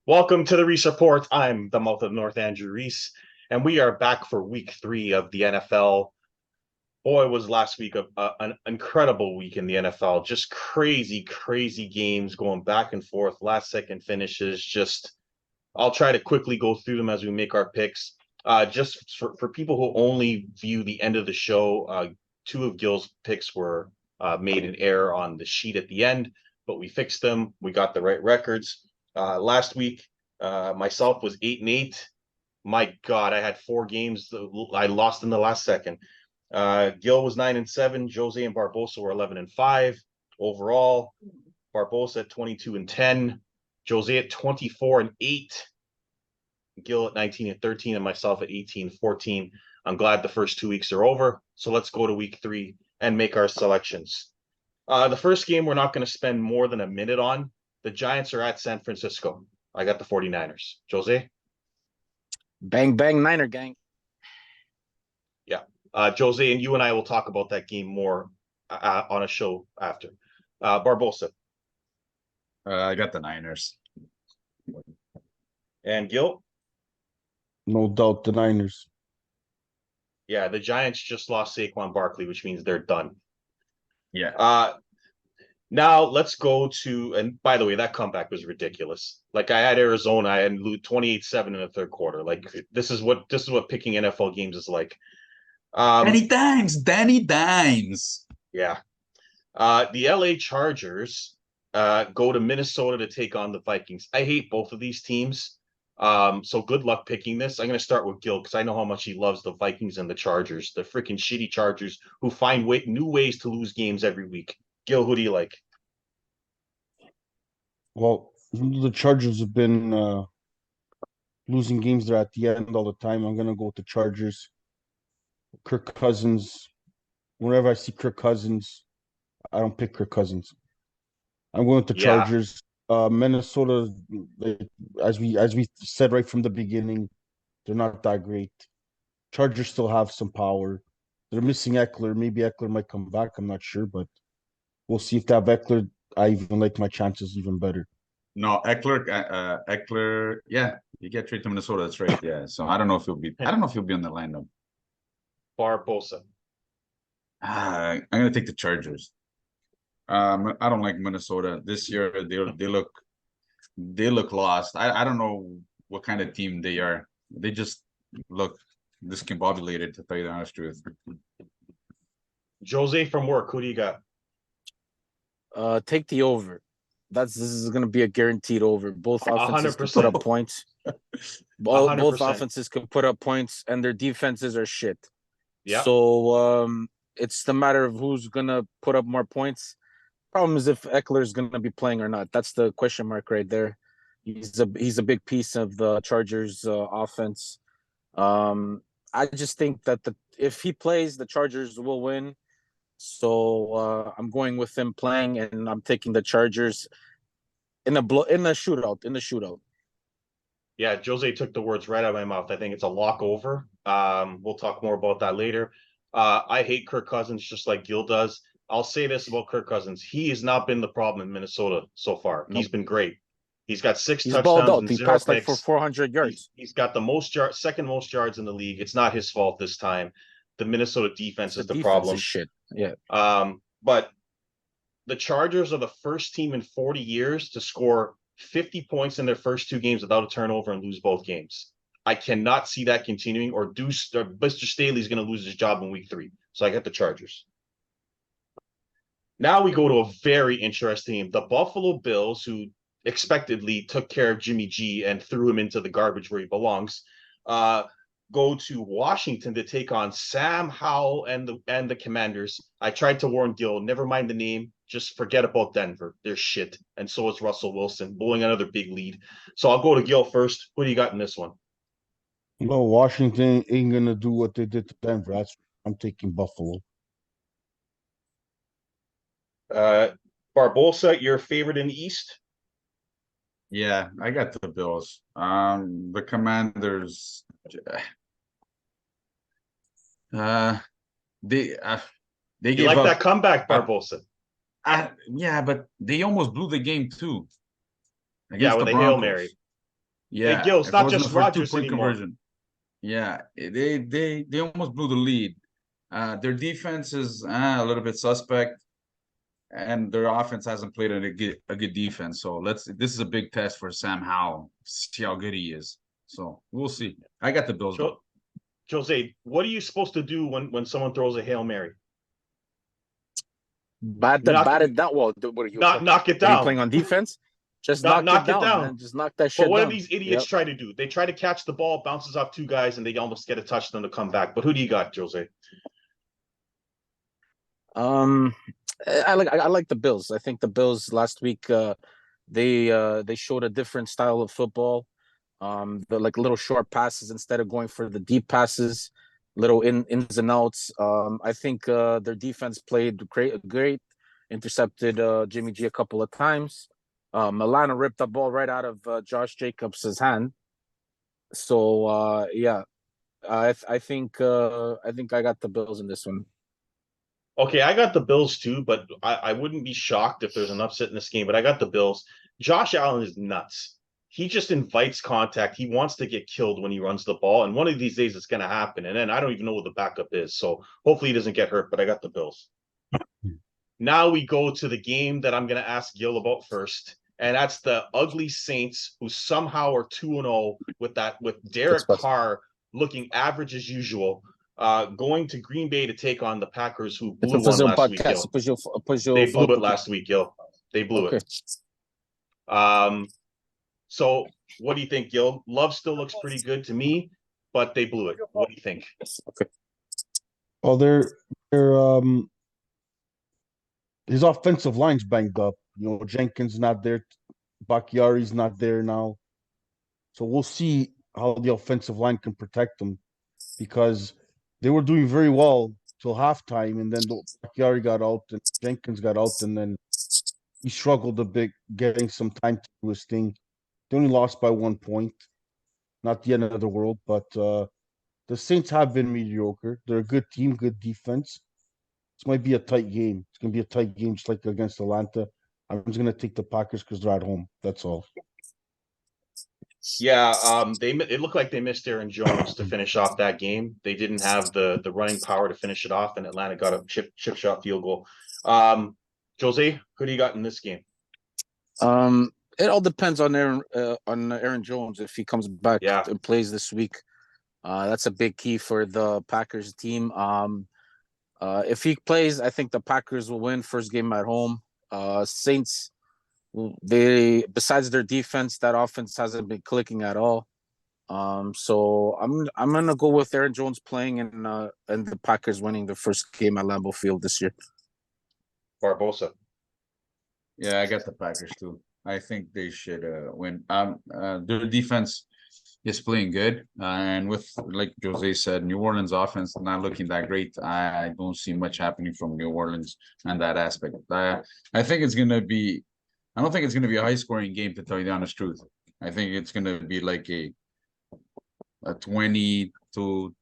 Welcome to the Reese Report. I'm the mouth of North, Andrew Reese, and we are back for week 3 of the NFL. Boy, was last week an incredible week in the NFL. Just crazy, crazy games going back and forth, last second finishes. I'll try to quickly go through them as we make our picks. Just for people who only view the end of the show, two of Gil's picks were made an error on the sheet at the end, but we fixed them. We got the right records. Last week, myself was 8-8. My God, I had 4 games. I lost in the last second. Gil was 9-7. Jose and Barbosa were 11-5 overall. Barbosa at 22-10. Jose at 24-8. Gil at 19-13, and myself at 18-14. I'm glad the first 2 weeks are over. So let's go to week 3 and make our selections. The first game we're not going to spend more than a minute on. The Giants are at San Francisco. I got the 49ers. Jose? Bang, bang, Niner gang. Yeah. Jose, and you and I will talk about that game more on a show after. Barbosa? I got the Niners. And Gil? No doubt the Niners. Yeah, the Giants just lost Saquon Barkley, which means they're done. Yeah. Now let's go to, and by the way, that comeback was ridiculous. Like I had Arizona and lose 28-7 in the third quarter. Like this is what picking NFL games is like. Danny Dimes. Yeah. The LA Chargers go to Minnesota to take on the Vikings. I hate both of these teams. So good luck picking this. I'm going to start with Gil because I know how much he loves the Vikings and the Chargers, the freaking shitty Chargers who find new ways to lose games every week. Gil, who do you like? Well, the Chargers have been losing games there at the end all the time. I'm gonna go with the Chargers. Kirk Cousins. Whenever I see Kirk Cousins, I don't pick Kirk Cousins. I'm going with the Chargers. Minnesota, as we said right from the beginning, they're not that great. Chargers still have some power. They're missing Eckler. Maybe Eckler might come back. I'm not sure, but we'll see if they have Eckler. I even like my chances even better. No, Eckler. Yeah, you get traded to Minnesota. That's right. Yeah. So I don't know if he'll be. I don't know if he'll be on the lineup. Barbosa. I'm gonna take the Chargers. I don't like Minnesota this year. They look lost. I don't know what kind of team they are. They just look discombobulated, to tell you the honest truth. Jose from work. Who do you got? Take the over. This is going to be a guaranteed over. Both offenses can put up points. Both offenses can put up points, and their defenses are shit. Yeah. So it's the matter of who's going to put up more points. Problem is if Eckler is going to be playing or not. That's the question mark right there. He's a big piece of the Chargers offense. I just think that if he plays, the Chargers will win. So I'm going with him playing, and I'm taking the Chargers in the shootout. Yeah, Jose took the words right out of my mouth. I think it's a lock over. We'll talk more about that later. I hate Kirk Cousins just like Gil does. I'll say this about Kirk Cousins. He has not been the problem in Minnesota so far. Nope. He's been great. He's got 6 touchdowns and 0 He passed picks. Like for 400 yards. He's got the second most yards in the league. It's not his fault this time. The Minnesota defense is the problem. Shit. Yeah. But the Chargers are the first team in 40 years to score 50 points in their first 2 games without a turnover and lose both games. I cannot see that continuing, or Mr. Staley's going to lose his job in week 3. So I got the Chargers. Now we go to a very interesting game. The Buffalo Bills, who expectedly took care of Jimmy G and threw him into the garbage where he belongs, go to Washington to take on Sam Howell and the Commanders. I tried to warn Gil, never mind the name, just forget about Denver. They're shit. And so is Russell Wilson, blowing another big lead. So I'll go to Gil first. What do you got in this one? No, Washington ain't gonna do what they did to Denver. I'm taking Buffalo. Barbosa, your favorite in the East? Yeah, I got the Bills. The Commanders. They you like that comeback, Barbosa? Yeah, but they almost blew the game too. Yeah, with the Hail Mary. Yeah, Gil, it's if it not wasn't just for Rodgers two-point anymore. conversion. Yeah, they almost blew the lead. Their defense is a little bit suspect, and their offense hasn't played a good defense. So this is a big test for Sam Howell. See how good he is. So we'll see. I got the Bills though. Jose, what are you supposed to do when someone throws a Hail Mary? Bat Knock it down. Well, what are you? knock it Are you down. playing on defense? Just knock it Knock it down, down. man. Just knock that But shit what do down. these idiots try to do? They try to catch the ball, bounces off two guys, and they almost get a touchdown to come back. But who do you got, Jose? I like the Bills. I think the Bills last week they showed a different style of football. The like little short passes instead of going for the deep passes, little ins and outs. I think their defense played great, intercepted Jimmy G a couple of times. Milana ripped the ball right out of Josh Jacobs' hand. So yeah, I think I got the Bills in this one. Okay, I got the Bills too, but I wouldn't be shocked if there's an upset in this game. But I got the Bills. Josh Allen is nuts. He just invites contact. He wants to get killed when he runs the ball, and one of these days it's going to happen. And then I don't even know what the backup is. So hopefully he doesn't get hurt. But I got the Bills. Now we go to the game that I'm going to ask Gil about first, and that's the ugly Saints, who somehow are 2-0 with Derek Carr looking average as usual. Going to Green Bay to take on the Packers, who blew one last week, Gil. They blew it last week, Gil. They blew it. So what do you think, Gil? Love still looks pretty good to me, but they blew it. What do you think? Okay. Well, his offensive line's banged up. You know, Jenkins not there, Bakhtiari's not there now. So we'll see how the offensive line can protect them, because they were doing very well till halftime, and then Bakhtiari got out and Jenkins got out, and then he struggled a bit getting some time to do his thing. They only lost by 1 point. Not the end of the world, but the Saints have been mediocre. They're a good team, good defense. This might be a tight game. It's going to be a tight game, just like against Atlanta. I'm just going to take the Packers because they're at home. That's all. Yeah, it looked like they missed Aaron Jones to finish off that game. They didn't have the running power to finish it off, and Atlanta got a chip shot field goal. Jose, who do you got in this game? It all depends on Aaron Jones if he comes back and plays this week. That's a big key for the Packers team. If he plays, I think the Packers will win first game at home. Saints, they besides their defense, that offense hasn't been clicking at all. So I'm gonna go with Aaron Jones playing and the Packers winning the first game at Lambeau Field this year. Barbosa. Yeah, I got the Packers too. I think they should win. Their defense is playing good, and with like Jose said, New Orleans offense not looking that great. I don't see much happening from New Orleans on that aspect. I think it's gonna be. I don't think it's gonna be a high scoring game, to tell you the honest truth. I think it's gonna be like a 20 to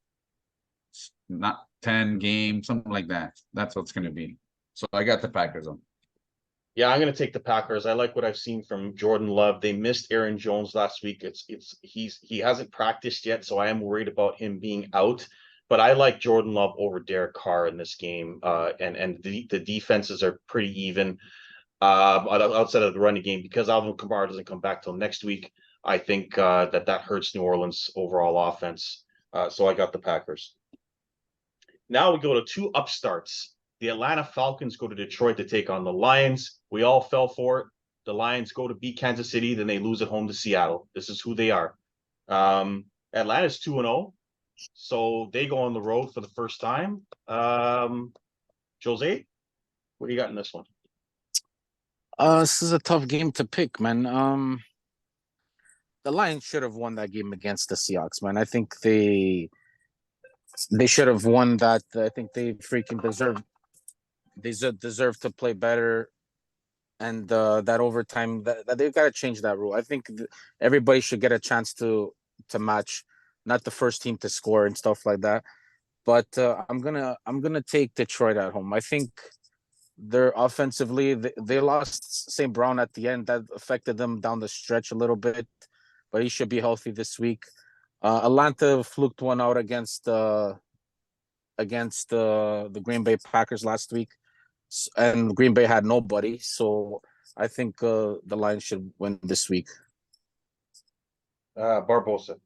not 10 game, something like that. That's what's gonna be. So I got the Packers on. Yeah, I'm going to take the Packers. I like what I've seen from Jordan Love. They missed Aaron Jones last week. He hasn't practiced yet, so I am worried about him being out. But I like Jordan Love over Derek Carr in this game. And the defenses are pretty even outside of the running game, because Alvin Kamara doesn't come back till next week. I think that hurts New Orleans' overall offense. So I got the Packers. Now we go to two upstarts. The Atlanta Falcons go to Detroit to take on the Lions. We all fell for it. The Lions go to beat Kansas City, then they lose at home to Seattle. This is who they are. Atlanta's 2-0, so they go on the road for the first time. Jose, what do you got in this one? This is a tough game to pick, man. The Lions should have won that game against the Seahawks, man. I think they should have won that. I think they freaking deserve to play better, and that overtime that they've got to change that rule. I think everybody should get a chance to match, not the first team to score and stuff like that. But I'm gonna take Detroit at home. I think they're offensively they lost St. Brown at the end. That affected them down the stretch a little bit. but he should be healthy this week. Atlanta fluked one out against the Green Bay Packers last week, and Green Bay had nobody. So I think the Lions should win this week. Barbosa.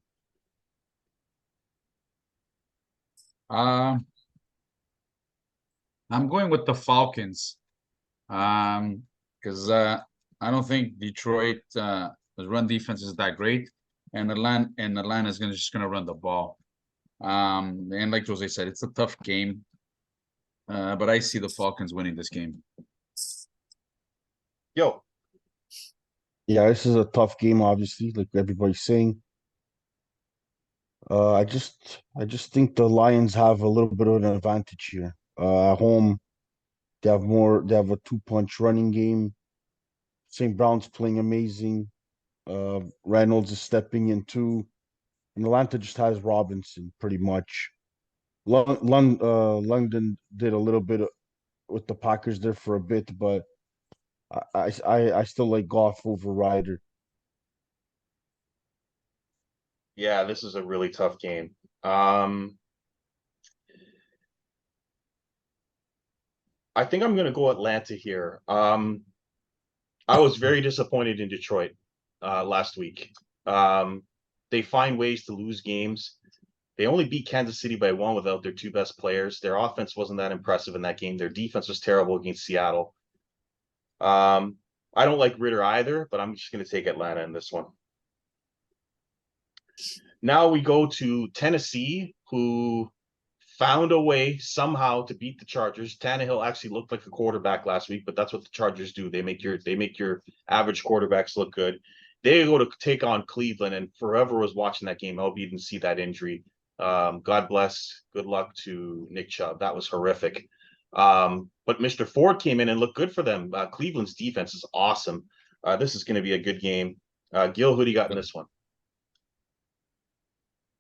Uh, I'm going with the Falcons. Because I don't think Detroit the run defense is that great, and Atlanta is just gonna run the ball. And like Jose said, it's a tough game. But I see the Falcons winning this game. Yo, Yeah, this is a tough game, obviously, like everybody's saying. I just think the Lions have a little bit of an advantage here. At home, they have a two-punch running game. St. Brown's playing amazing. Reynolds is stepping in too. And Atlanta just has Robinson pretty much. London did a little bit with the Packers there for a bit, but I still like Goff over Ryder. yeah, this is a really tough game. I think I'm gonna go Atlanta here. I was very disappointed in Detroit last week. They find ways to lose games. They only beat Kansas City by 1 without their 2 best players. Their offense wasn't that impressive in that game. Their defense was terrible against Seattle. I don't like Ritter either, but I'm just going to take Atlanta in this one. Now we go to Tennessee, who found a way somehow to beat the Chargers. Tannehill actually looked like a quarterback last week, but that's what the Chargers do. They make your average quarterbacks look good. They go to take on Cleveland, and forever was watching that game. I hope you didn't see that injury. God bless. Good luck to Nick Chubb. That was horrific. But Mr. Ford came in and looked good for them. Cleveland's defense is awesome. This is going to be a good game. Gil, who do you got in this one?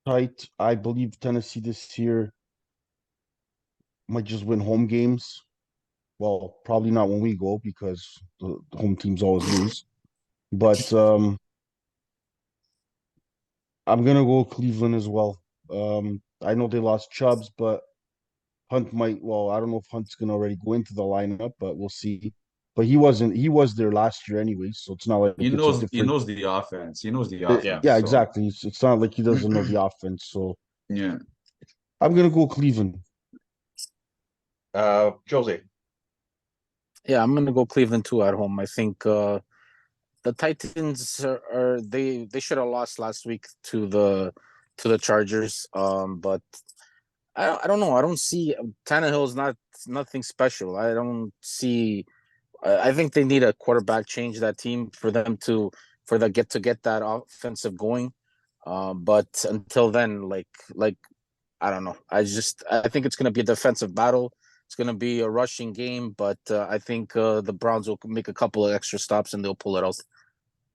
Tight. I believe Tennessee this year might just win home games. Well, probably not when we go because the home teams always lose. But I'm gonna go Cleveland as well. I know they lost Chubbs, but Hunt might. Well, I don't know if Hunt's gonna already go into the lineup, but we'll see. But he wasn't. He was there last year anyway, so it's not like He it's a knows he different. knows the offense. He knows the Yeah. offense. Yeah, So exactly. It's not like he doesn't know the offense. So yeah. I'm gonna go Cleveland. Jose. Yeah, I'm gonna go Cleveland too at home. I think the Titans they should have lost last week to the Chargers. But I don't know. I don't see Tannehill's nothing special. I don't see. I think they need a quarterback change that team for them to get that offensive going. But until then, like I don't know. I think it's going to be a defensive battle. It's going to be a rushing game, but I think the Browns will make a couple of extra stops and they'll pull it out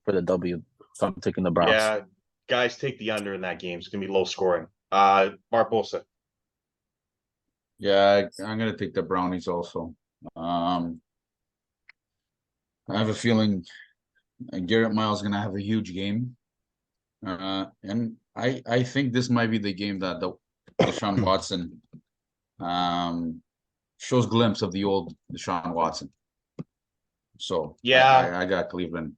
for the W. So I'm taking the Browns. Yeah, guys, take the under in that game. It's going to be low scoring. Barbosa. Yeah, I'm gonna take the Brownies also. I have a feeling Garrett Miles is gonna have a huge game. And I think this might be the game that the Deshaun Watson shows glimpse of the old Deshaun Watson. So Yeah, I got Cleveland.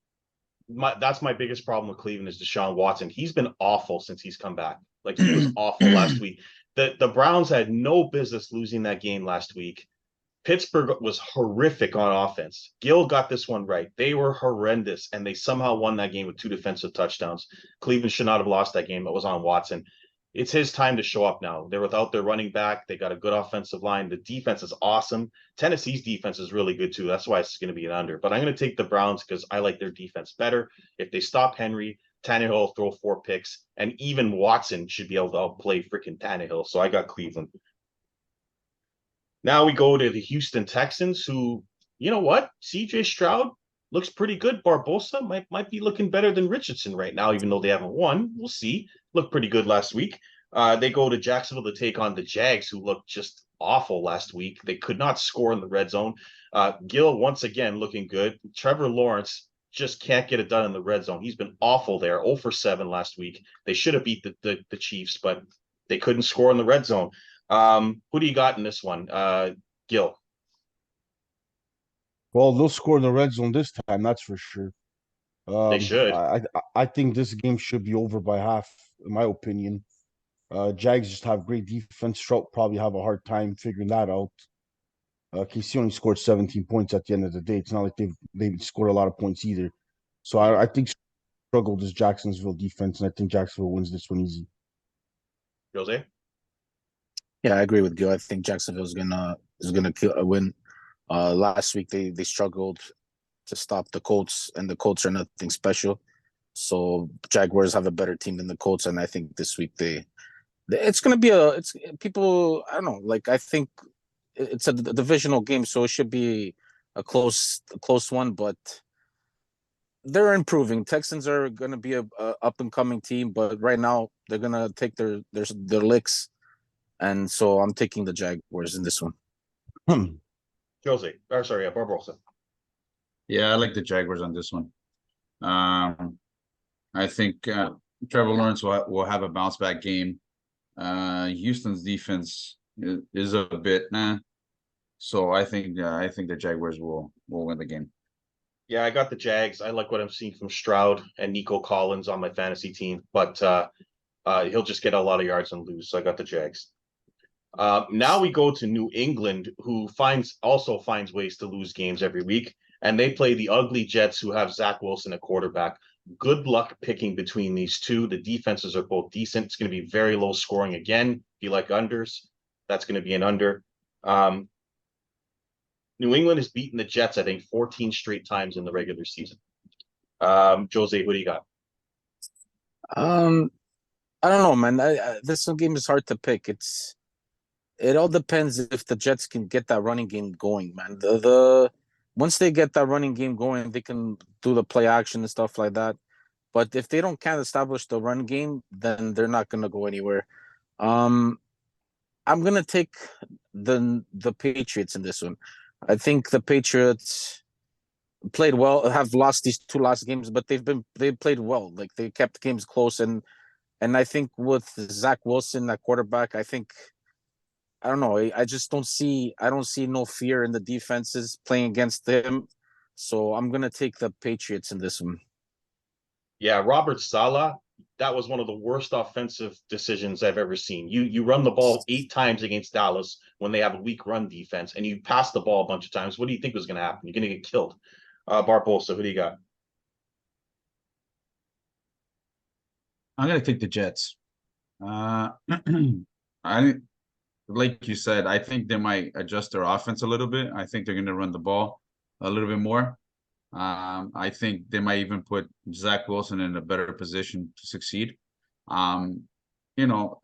that's my biggest problem with Cleveland is Deshaun Watson. He's been awful since he's come back. Like he was awful last week. The Browns had no business losing that game last week. Pittsburgh was horrific on offense. Gil got this one right. They were horrendous, and they somehow won that game with 2 defensive touchdowns. Cleveland should not have lost that game. It was on Watson. It's his time to show up now. They're without their running back. They got a good offensive line. The defense is awesome. Tennessee's defense is really good too. That's why it's going to be an under. But I'm going to take the Browns because I like their defense better. If they stop Henry, Tannehill will throw 4 picks, and even Watson should be able to outplay freaking Tannehill. So I got Cleveland. Now we go to the Houston Texans, who, you know what? CJ Stroud looks pretty good. Barbosa might be looking better than Richardson right now, even though they haven't won. We'll see. Looked pretty good last week. They go to Jacksonville to take on the Jags, who looked just awful last week. They could not score in the red zone. Gil once again looking good. Trevor Lawrence just can't get it done in the red zone. He's been awful there. 0 for 7 last week. They should have beat the Chiefs, but they couldn't score in the red zone. Who do you got in this one? Gil. Well, they'll score in the red zone this time, that's for sure. They should. I think this game should be over by half, in my opinion. Jags just have great defense. Stroud probably have a hard time figuring that out. KC only scored 17 points at the end of the day. It's not like they've scored a lot of points either. So I think struggled is Jacksonville defense, and I think Jacksonville wins this one easy. Jose? Yeah, I agree with Gil. I think Jacksonville's gonna win. Last week they struggled to stop the Colts, and the Colts are nothing special. So Jaguars have a better team than the Colts, and I think this week it's gonna be it's people. I don't know. Like I think it's a divisional game, so it should be a close one, but they're improving. Texans are going to be a up and coming team, but right now they're going to take their licks, and so I'm taking the Jaguars in this one. Jose, or sorry, Barbosa. Yeah, I like the Jaguars on this one. I think Trevor Lawrence will have a bounce back game. Houston's defense is a bit so I think the Jaguars will win the game. Yeah, I got the Jags. I like what I'm seeing from Stroud and Nico Collins on my fantasy team, but he'll just get a lot of yards and lose. So I got the Jags. Now we go to New England, who also finds ways to lose games every week, and they play the ugly Jets, who have Zach Wilson at quarterback. Good luck picking between these two. The defenses are both decent. It's going to be very low scoring again. If you like unders, that's going to be an under. New England has beaten the Jets, I think, 14 straight times in the regular season. Jose, who do you got? I don't know, man. This game is hard to pick. It all depends if the Jets can get that running game going, man. Once they get that running game going, they can do the play action and stuff like that. But if they can't establish the run game, then they're not gonna go anywhere. I'm gonna take the Patriots in this one. I think the Patriots played well, have lost these two last games, but they played well. Like they kept games close, and I think with Zach Wilson at quarterback, I don't know. I just don't see no fear in the defenses playing against him. So I'm gonna take the Patriots in this one. Yeah, Robert Saleh, that was one of the worst offensive decisions I've ever seen. You run the ball 8 times against Dallas when they have a weak run defense, and you pass the ball a bunch of times. What do you think was going to happen? You're going to get killed. Barbosa, who do you got? I'm gonna take the Jets. I like you said, I think they might adjust their offense a little bit. I think they're gonna run the ball a little bit more. I think they might even put Zach Wilson in a better position to succeed. You know,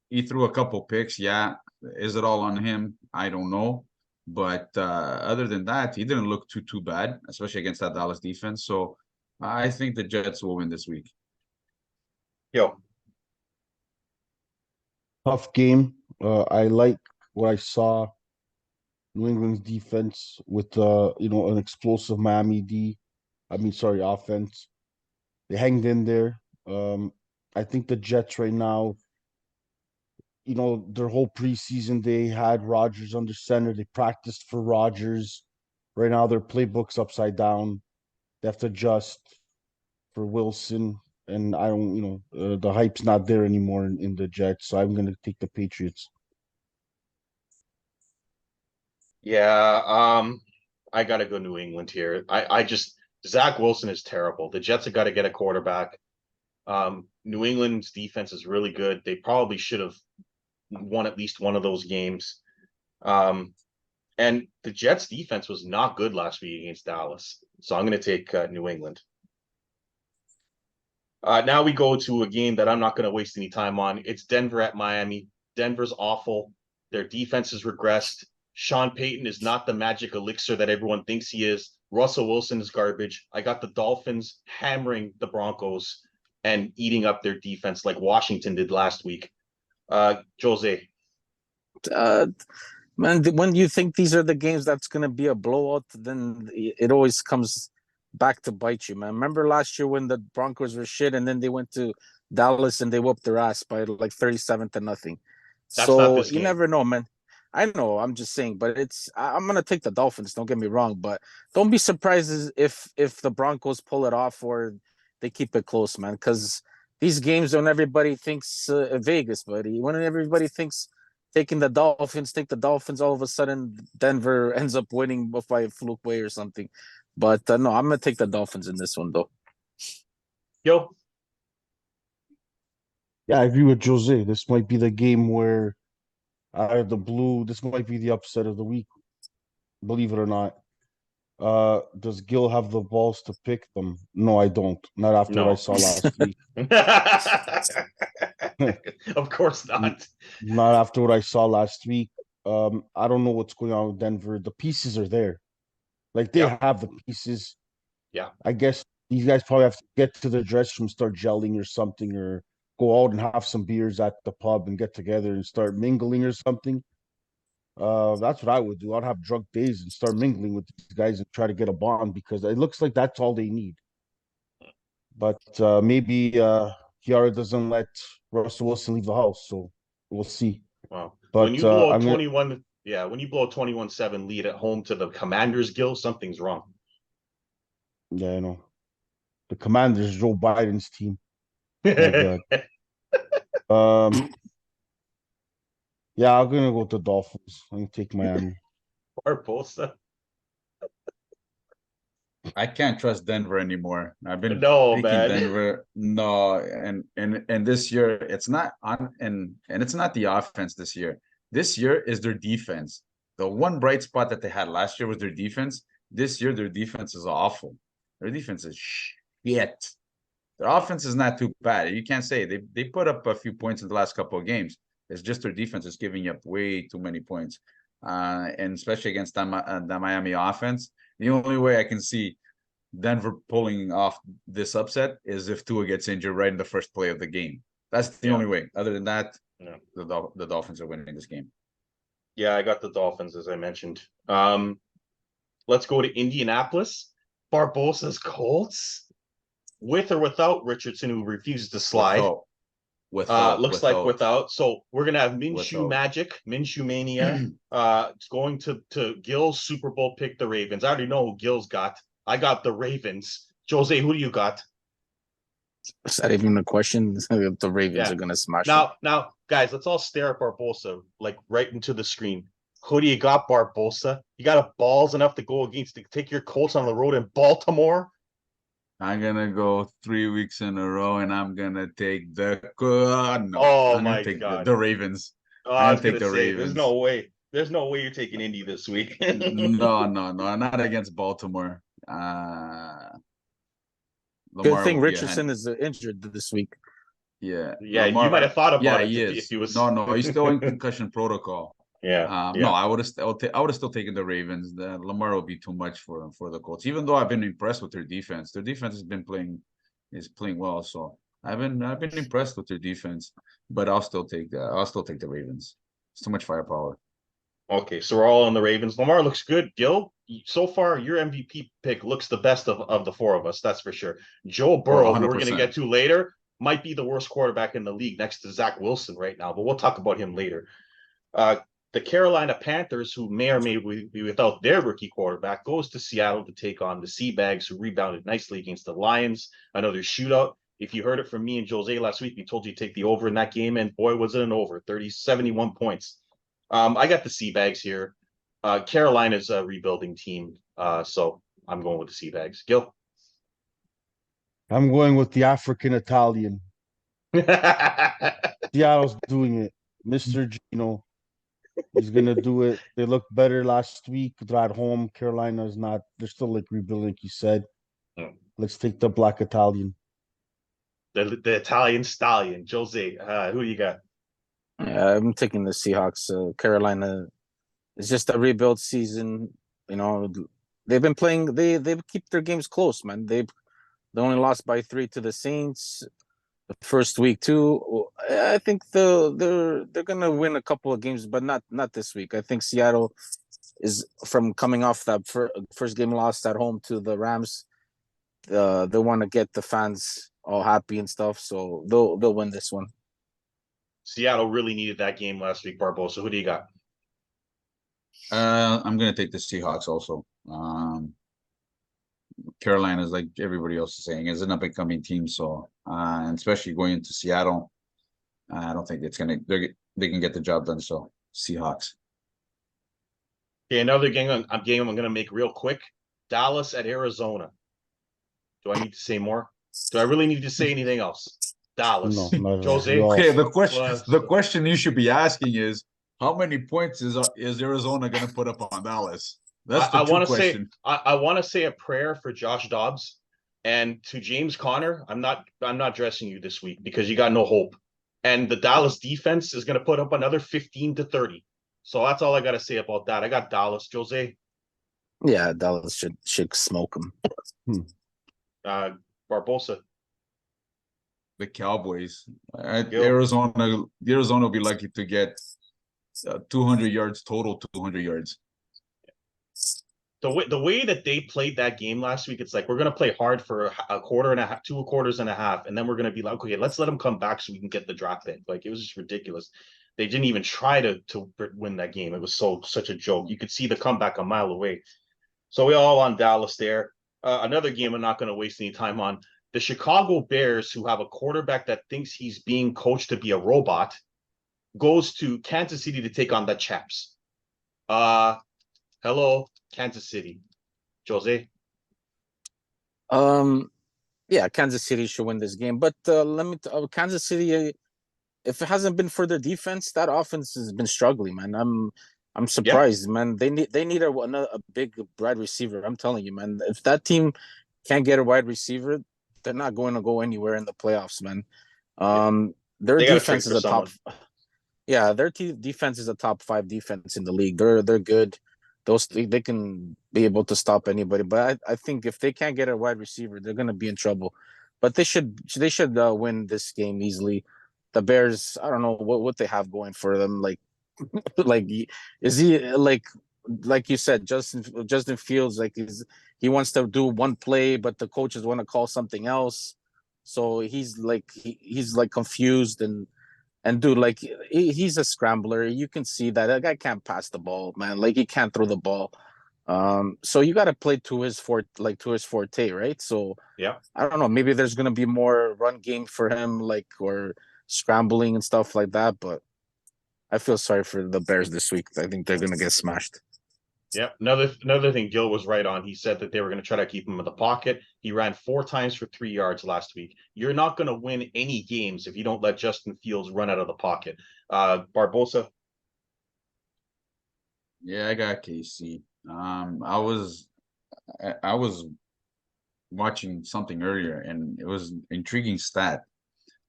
he threw a couple picks. Yeah, is it all on him? I don't know. But other than that, he didn't look too bad, especially against that Dallas defense. So I think the Jets will win this week. Yo, Tough game. I like what I saw. New England's defense with an explosive offense. They hanged in there. I think the Jets right now, their whole preseason they had Rodgers under center. They practiced for Rodgers. Right now their playbook's upside down. They have to adjust for Wilson, and I don't, the hype's not there anymore in the Jets. So I'm gonna take the Patriots. yeah, I got to go New England here. I just Zach Wilson is terrible. The Jets have got to get a quarterback. New England's defense is really good. They probably should have won at least one of those games. And the Jets defense was not good last week against Dallas. So I'm going to take New England. Now we go to a game that I'm not going to waste any time on. It's Denver at Miami. Denver's awful. Their defense has regressed. Sean Payton is not the magic elixir that everyone thinks he is. Russell Wilson is garbage. I got the Dolphins hammering the Broncos and eating up their defense like Washington did last week. Jose. Man, when you think these are the games that's going to be a blowout, then it always comes back to bite you, man. Remember last year when the Broncos were shit and then they went to Dallas and they whooped their ass by like 37-0. That's not So this you game. never know, man. I know, I'm just saying, but I'm gonna take the Dolphins, don't get me wrong, but don't be surprised if the Broncos pull it off or they keep it close, man, because these games when everybody thinks Vegas, buddy, when everybody thinks taking the Dolphins, take the Dolphins, all of a sudden Denver ends up winning by a fluke way or something. But no, I'm gonna take the Dolphins in this one though. Yo, Yeah, I agree with Jose. This might be the game where out of the blue, this might be the upset of the week, believe it or not. Does Gil have the balls to pick them? No, I don't. Not after what I no. saw last week. Of course not. Not after what I saw last week. I don't know what's going on with Denver. The pieces are there. Like they Yeah. have the pieces. Yeah. I guess these guys probably have to get to the dressing room, start gelling or something, or go out and have some beers at the pub and get together and start mingling or something. That's what I would do. I'd have drunk days and start mingling with these guys and try to get a bond because it looks like that's all they need. But maybe Kiara doesn't let Russell Wilson leave the house, so we'll see. Wow. When But you blow a I'm gonna, 21, yeah, when you blow a 21-7 lead at home to the Commanders, Gil, something's wrong. yeah, I know the Commanders, Joe Biden's team. My God. Yeah, I'm gonna go to Dolphins. I'm gonna take Miami. Barbosa. I can't trust Denver anymore. I've been No, picking man. Denver. No, and this year it's not on and it's not the offense this year. This year is their defense. The one bright spot that they had last year was their defense. This year their defense is awful. Their defense is shit. Their offense is not too bad. You can't say they put up a few points in the last couple of games. It's just their defense is giving up way too many points, and especially against the Miami offense. The only way I can see Denver pulling off this upset is if Tua gets injured right in the first play of the game. That's the only way. Other than that, the Dolphins are winning this game. Yeah, I got the Dolphins, as I mentioned. Let's go to Indianapolis. Barbosa's Colts. With or without Richardson, who refuses to slide. Looks like without. So we're gonna have Minshew magic, Minshew mania. It's going to Gil's Super Bowl pick the Ravens. I already know who Gil's got. I got the Ravens. Jose, who do you got? Is that even a question? The Ravens are gonna smash them. Now, guys, let's all stare at Barbosa like right into the screen. Who do you got, Barbosa? You got a balls enough to go against to take your Colts on the road in Baltimore? I'm gonna go 3 weeks in a row, and I'm gonna take the I'm gonna take God. the Ravens. I was take gonna say, Ravens. there's no way. There's no way you're taking Indy this week. No, not against Baltimore. Good thing Richardson is injured this week. Yeah, Lamar, you might have thought about it if he was. No, he's still in concussion protocol. Yeah. No, I would have still taken the Ravens. Lamar will be too much for the Colts. Even though I've been impressed with their defense, has been playing well. So I've been impressed with their defense, but I'll still take the Ravens. It's too much firepower. Okay, so we're all on the Ravens. Lamar looks good. Gil, so far your MVP pick looks the best of the four of us. That's for sure. Joe Burrow, who we're going to get to later, might be the worst quarterback in the league next to Zach Wilson right now, but we'll talk about him later. The Carolina Panthers, who may or may be without their rookie quarterback, goes to Seattle to take on the Seabags, who rebounded nicely against the Lions. Another shootout. If you heard it from me and Jose last week, we told you to take the over in that game, and boy, was it an over, 71 points. I got the Seabags here. Carolina's a rebuilding team, so I'm going with the Seabags. Gil? I'm going with the African Italian. Seattle's doing it. Mr. Gino. He's gonna do it. They looked better last week. They're at home. Carolina's not. They're still like rebuilding, like you said. Let's take the Black Italian. The Italian stallion, Jose. Who do you got? Yeah, I'm taking the Seahawks. Carolina is just a rebuild season. You know, they've been playing. They keep their games close, man. They only lost by 3 to the Saints the first week too. I think they're gonna win a couple of games, but not this week. I think Seattle is from coming off that first game lost at home to the Rams. they want to get the fans all happy and stuff. So they'll win this one. Seattle really needed that game last week, Barbosa. Who do you got? I'm gonna take the Seahawks also. Carolina is like everybody else is saying, is an up and coming team. So, and especially going into Seattle, I don't think it's gonna they can get the job done. So, Seahawks. Okay, another game I'm going to make real quick. Dallas at Arizona. Do I need to say more? Do I really need to say anything else? No, Dallas. not at all. Jose. We all- Okay, Well, the question you should be asking is how many points is Arizona gonna put up on Dallas? That's the I true want to say question. I want to say a prayer for Josh Dobbs and to James Conner. I'm not dressing you this week because you got no hope. And the Dallas defense is going to put up another 15 to 30. So that's all I got to say about that. I got Dallas. Jose, Yeah, Dallas should smoke them. Barbosa. The Cowboys. Gil. Arizona will be lucky to get 200 yards total, 200 yards. The way that they played that game last week, it's like we're gonna play hard for a quarter and a half, 2 quarters and a half, and then we're gonna be like, okay, let's let them come back so we can get the draft pick. Like it was just ridiculous. They didn't even try to win that game. It was such a joke. You could see the comeback a mile away. So we all on Dallas there. Another game I'm not going to waste any time on. The Chicago Bears, who have a quarterback that thinks he's being coached to be a robot, goes to Kansas City to take on the Chaps. Hello, Kansas City. Jose. Yeah, Kansas City should win this game. But Kansas City, if it hasn't been for their defense, that offense has been struggling, man. I'm surprised, man. They need a big wide receiver. I'm telling you, man. If that team can't get a wide receiver, they're not going to go anywhere in the playoffs, man. Their They got to defense trade is for a someone. top. Yeah, their defense is a top 5 defense in the league. They're good. They can be able to stop anybody. But I think if they can't get a wide receiver, they're gonna be in trouble. But they should win this game easily. The Bears, I don't know what they have going for them. Like like is he like you said, Justin Fields, like he wants to do one play, but the coaches want to call something else. So he's like confused and dude, like he's a scrambler. You can see that guy can't pass the ball, man. Like he can't throw the ball. So you got to play to his forte, right? So Yeah. I don't know. Maybe there's gonna be more run game for him, like or scrambling and stuff like that. But I feel sorry for the Bears this week. I think they're gonna get smashed. Yeah. Another thing Gil was right on. He said that they were going to try to keep him in the pocket. He ran 4 times for 3 yards last week. You're not going to win any games if you don't let Justin Fields run out of the pocket. Barbosa. Yeah, I got KC. I was watching something earlier, and it was an intriguing stat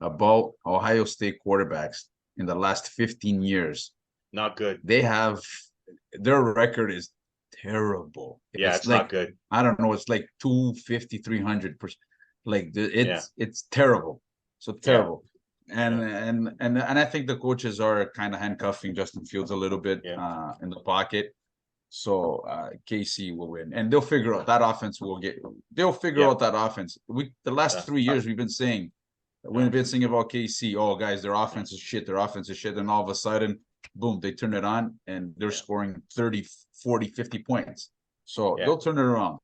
about Ohio State quarterbacks in the last 15 years. Not good. Their record is terrible. Yeah, it's like, not good. I don't know, it's like 250, 300%. Like it's terrible. So terrible. And I think the coaches are kind of handcuffing Justin Fields a little bit in the pocket. So KC will win, and they'll figure out that offense. They'll figure out that offense. The last 3 years we've been saying about KC. Oh, guys, their offense is shit. Their offense is shit. And all of a sudden, boom, they turn it on, and they're scoring 30, 40, 50 points. So they'll turn it around.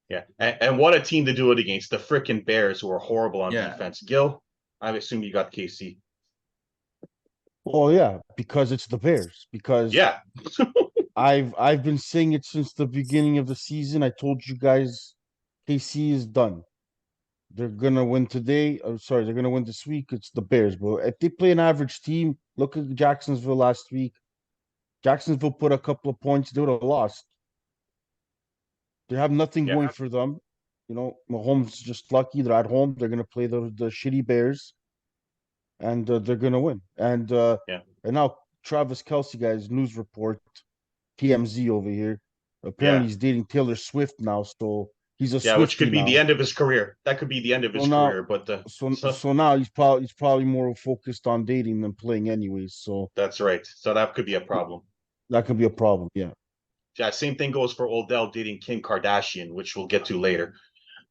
Yeah, and what a team to do it against, the freaking Bears, who are horrible on defense. Gil, I assume you got KC. Oh yeah, because it's the Bears. Because I've been saying it since the beginning of the season. I told you guys, KC is done. They're gonna win today. Sorry, they're gonna win this week. It's the Bears, but if they play an average team, look at Jacksonville last week. Jacksonville put a couple of points. They would have lost. They have nothing going for them. You know, Mahomes is just lucky. They're at home. They're gonna play the shitty Bears, and they're gonna win. And now Travis Kelce, guys, news report, TMZ over here. Apparently, he's dating Taylor Swift now, so he's a Swiftie which could be now. the end of his career. That could be the end of his career. But so now he's probably more focused on dating than playing, anyways. So that's right. So that could be a problem. That could be a problem. Yeah. Yeah. Same thing goes for Odell dating Kim Kardashian, which we'll get to later.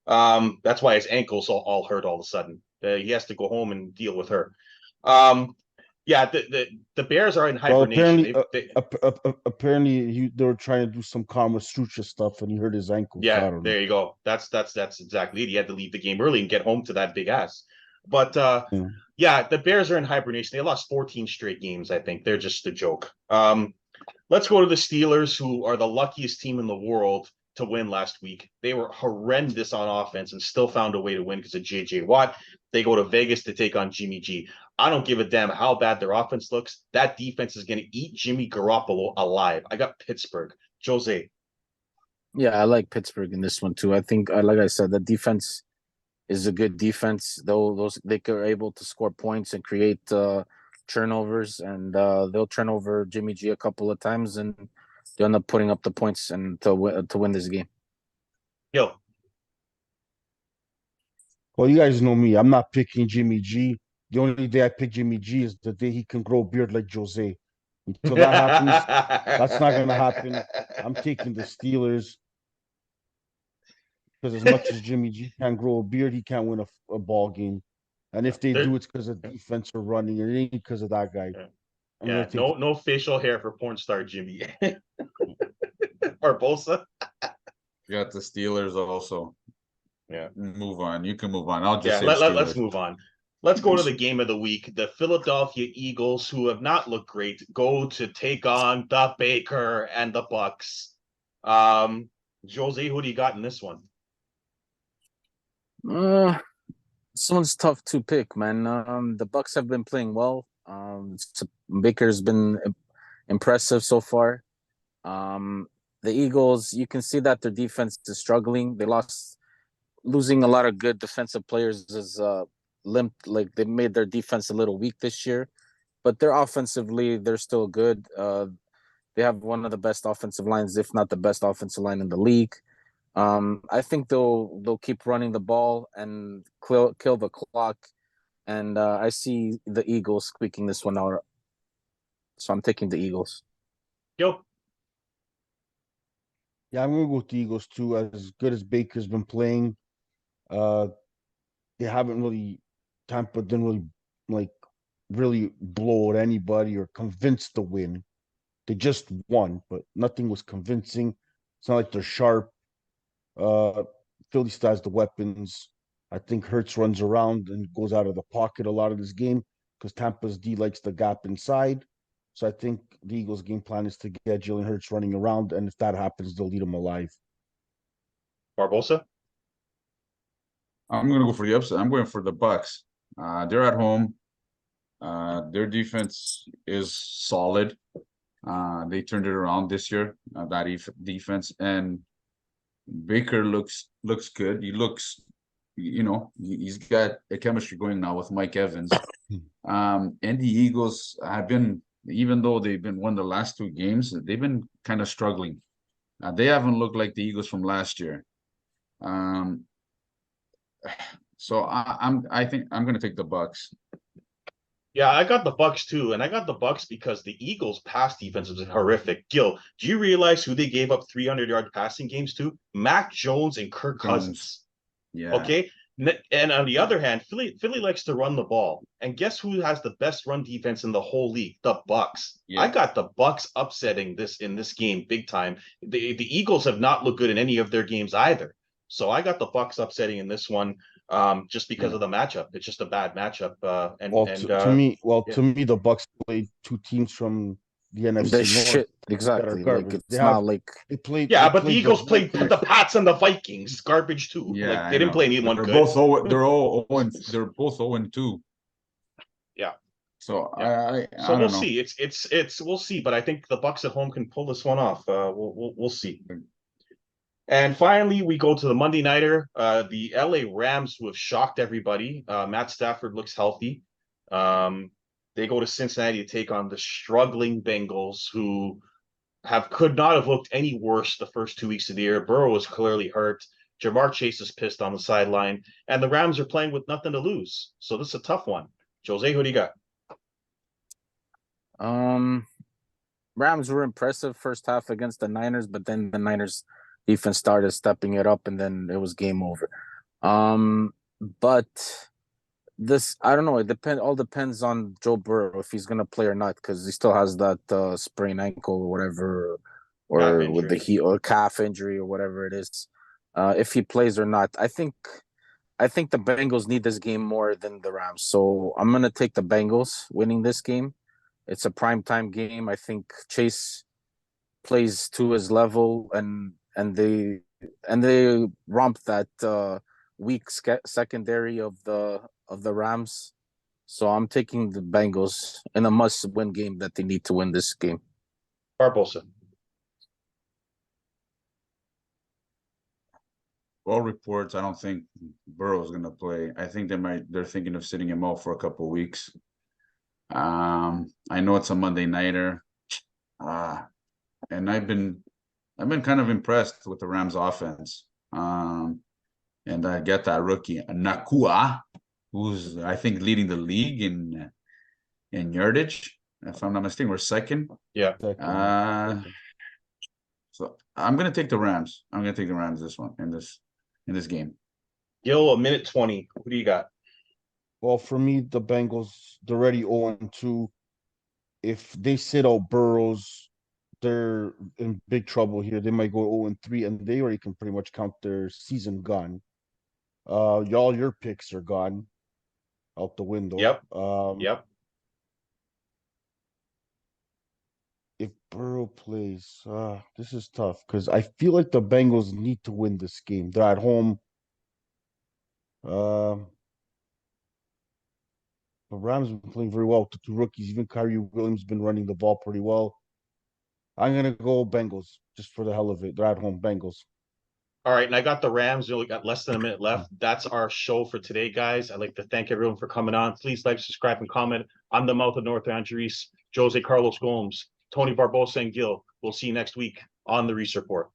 That's why his ankles all hurt all of a sudden. He has to go home and deal with her. Yeah, the Bears are in Well, hibernation. apparently they were trying to do some Kama Sutra stuff, and he hurt his ankle. So Yeah, I don't know. there you go. That's exactly it. He had to leave the game early and get home to that big ass. But Yeah. yeah, the Bears are in hibernation. They lost 14 straight games, I think. They're just a joke. Let's go to the Steelers, who are the luckiest team in the world to win last week. They were horrendous on offense and still found a way to win because of JJ Watt. They go to Vegas to take on Jimmy G. I don't give a damn how bad their offense looks. That defense is going to eat Jimmy Garoppolo alive. I got Pittsburgh. Jose. Yeah, I like Pittsburgh in this one too. I think, like I said, the defense is a good defense. Though those they are able to score points and create turnovers, and they'll turn over Jimmy G a couple of times, and they'll end up putting up the points and to win this game. Yo. Well, you guys know me. I'm not picking Jimmy G. The only day I pick Jimmy G is the day he can grow a beard like Jose. Until that happens, that's not going to happen. I'm taking the Steelers because as much as Jimmy G can grow a beard, he can't win a ball game. And if they do, it's because of defense or running. It ain't because of that guy. I'm Yeah, gonna take no facial hair for porn star Jimmy. Barbosa. You got the Steelers also. Yeah. Move on. You can move on. I'll just Yeah, say the let's Steelers. move on. Let's go to the game of the week. The Philadelphia Eagles, who have not looked great, go to take on the Baker and the Bucks. Jose, who do you got in this one? This one's tough to pick, man. The Bucks have been playing well. Baker's been impressive so far. The Eagles, you can see that their defense is struggling. They losing a lot of good defensive players is limped. Like they made their defense a little weak this year, but they're offensively they're still good. They have one of the best offensive lines, if not the best offensive line in the league. I think they'll keep running the ball and kill the clock, and I see the Eagles squeaking this one out. So I'm taking the Eagles. Yo. Yeah, I'm gonna go with the Eagles too. As good as Baker's been playing, uh, they haven't really Tampa didn't really blow at anybody or convince the win. They just won, but nothing was convincing. It's not like they're sharp. Uh, Philly still has the weapons. I think Hurts runs around and goes out of the pocket a lot of this game because Tampa's D likes the gap inside. So I think the Eagles' game plan is to get Jalen Hurts running around, and if that happens, they'll lead him alive. Barbosa? I'm gonna go for the upset. I'm going for the Bucks. They're at home. Their defense is solid. They turned it around this year. That defense, and Baker looks good. He looks, he's got a chemistry going now with Mike Evans. And the Eagles have been, even though they've been won the last two games, they've been kind of struggling. They haven't looked like the Eagles from last year. So I think I'm gonna take the Bucks. Yeah, I got the Bucks too, and I got the Bucks because the Eagles' pass defense was horrific. Gil, do you realize who they gave up 300-yard passing games to? Mac Jones and Kirk Cousins. Yeah. Okay. And on the other hand, Philly likes to run the ball, and guess who has the best run defense in the whole league? The Bucks. Yeah. I got the Bucks upsetting in this game big time. The Eagles have not looked good in any of their games either, so I got the Bucks upsetting in this one. Just because of the matchup. It's just a bad matchup. To me, the Bucks played two teams from the NFC North shit, exactly. Like it's not like they played. Yeah, they but the played Eagles played the Pats and the Vikings, garbage too. Yeah, like they didn't play anyone they're good. They're both 0-2. Yeah. So yeah. I don't we'll know. see. It's we'll see, but I think the Bucks at home can pull this one off. We'll see. And finally, we go to the Monday nighter. The LA Rams, who have shocked everybody. Matt Stafford looks healthy. They go to Cincinnati to take on the struggling Bengals, who could not have looked any worse the first 2 weeks of the year. Burrow was clearly hurt. Jamar Chase is pissed on the sideline, and the Rams are playing with nothing to lose. So this is a tough one. Jose, who do you got? Rams were impressive first half against the Niners, but then the Niners defense started stepping it up, and then it was game over. But this I don't know. All depends on Joe Burrow if he's gonna play or not, because he still has that sprained ankle or whatever, Calf or with the injury. heel or calf injury or whatever it is. If he plays or not, I think the Bengals need this game more than the Rams. So I'm gonna take the Bengals winning this game. It's a primetime game. I think Chase plays to his level, and they romp that weak secondary of the Rams. So I'm taking the Bengals in a must-win game that they need to win this game. Barbosa. All reports, I don't think Burrow's gonna play. I think they're thinking of sitting him out for a couple weeks. I know it's a Monday nighter. And I've been kind of impressed with the Rams offense. And I get that rookie Nakua, who's I think leading the league in yardage. If I'm not mistaken, we're second. Yeah. Second. So I'm gonna take the Rams. I'm gonna take the Rams this one in this game. Gil, a minute 20. Who do you got? Well, for me, the Bengals, they're already 0-2. If they sit out Burrows, they're in big trouble here. They might go 0-3, and they already can pretty much count their season gone. Y'all, your picks are gone out the window. Yep. Yep. If Burrow plays, this is tough because I feel like the Bengals need to win this game. They're at home. The Rams have been playing very well. The two rookies, even Kyrie Williams, been running the ball pretty well. I'm gonna go Bengals just for the hell of it. They're at home, Bengals. All right, and I got the Rams. We only got less than a minute left. That's our show for today, guys. I'd like to thank everyone for coming on. Please like, subscribe, and comment. I'm the mouth of North Andrew Reese, Jose Carlos Gomes, Tony Barbosa, and Gil. We'll see you next week on the Reese Report.